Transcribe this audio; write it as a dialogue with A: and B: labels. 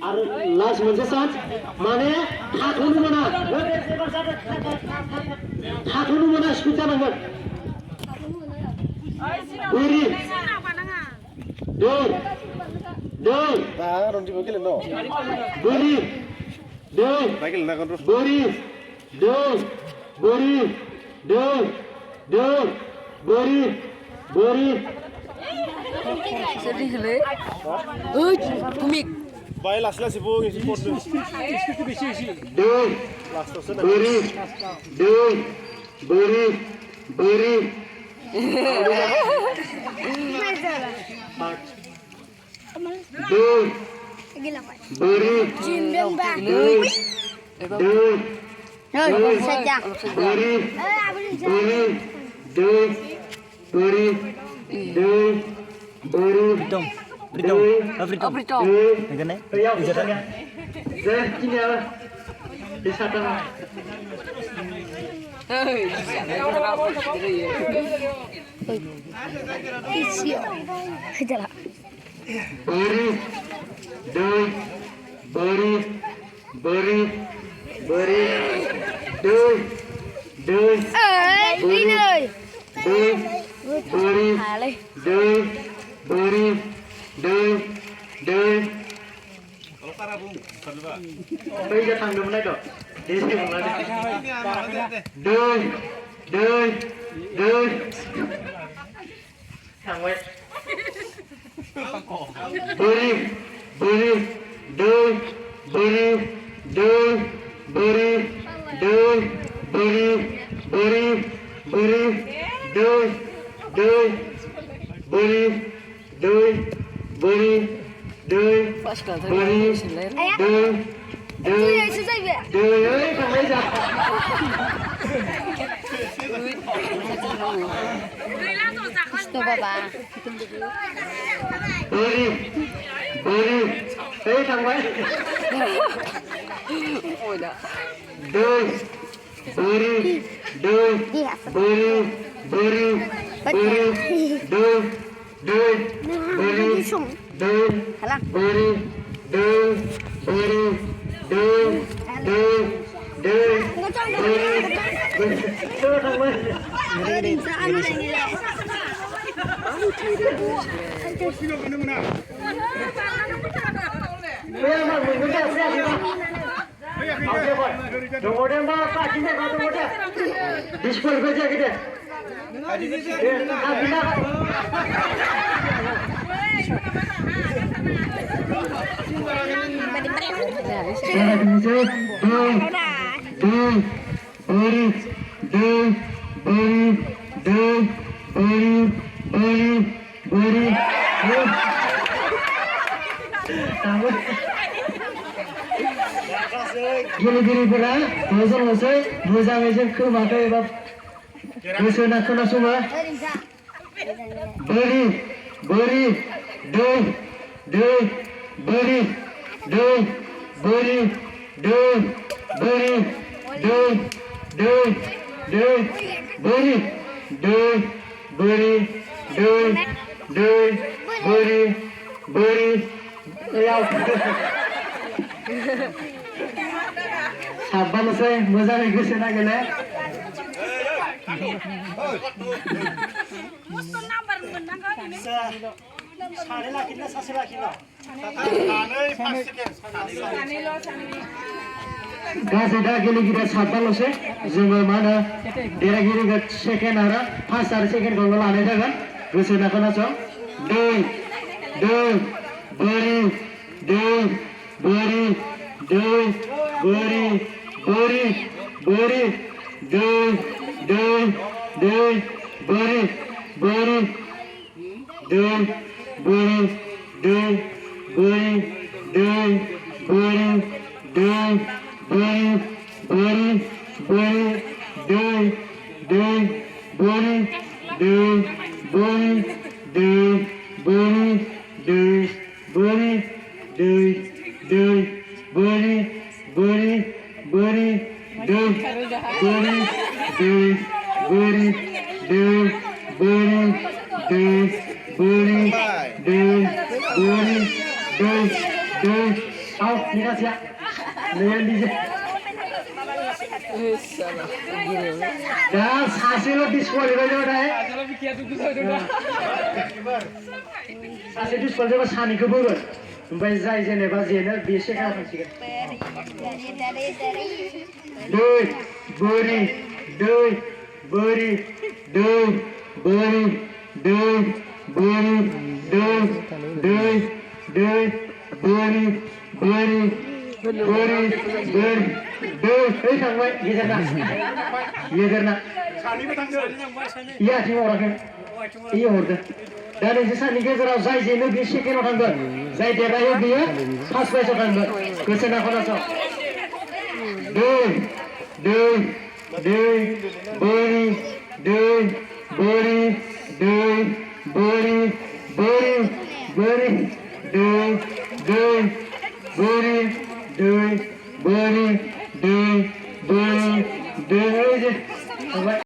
A: আর last मोनसे chance মানে थाथ'नो मोना थाथ'नो मोना स्पिड जानांगोन बोरि दै
B: रन्जिखौ गेलेनो
A: बोरि दै बोरि दै बोरि दै बोरि बोरि
C: Sedih le. Kumik.
B: Baik las ibu ngisi sport tu.
A: दै बोरि दै बोरि बोरि दै बोरि गेलेगिरिफोरा मोजाङै जों खोमाखौ एबा गोसो होना खोनासङो बोरि बोरि दै बोरि दै बोरि दै बोरि दै बोरि दै बोरि बोरि साबबाल'सै मोजाङै गोसो नागिरनो सानै लाखिनो सासे लाखिनो गासै दा गेलेगिरिया साबबाल'सै जोङो मा होनो देरहागिरिखौ सेकेन्ड आरो फार्स्ट आरो सेकेन्डखौल' लानाय जागोन गोसो होना खोनासं दै बोरि दै बोरि बोरि बोरि दै बोरि बोरि दै बोरि बोरि Bwri Out, ni kasih ya. Lihat di sini. Dan hasil disqualified udah ya. Hasil disqualified sani keburu. Sampai zai jeneba jener biasa kan sih. Bwri, Bwri, Hei sampai Yegerna, iya cuma orangnya, iya orangnya. Dan ini sani kejar zai jener biasa kan orang ber, zai derayu dia, pas pas orang ber, kesana kena so. Bwri,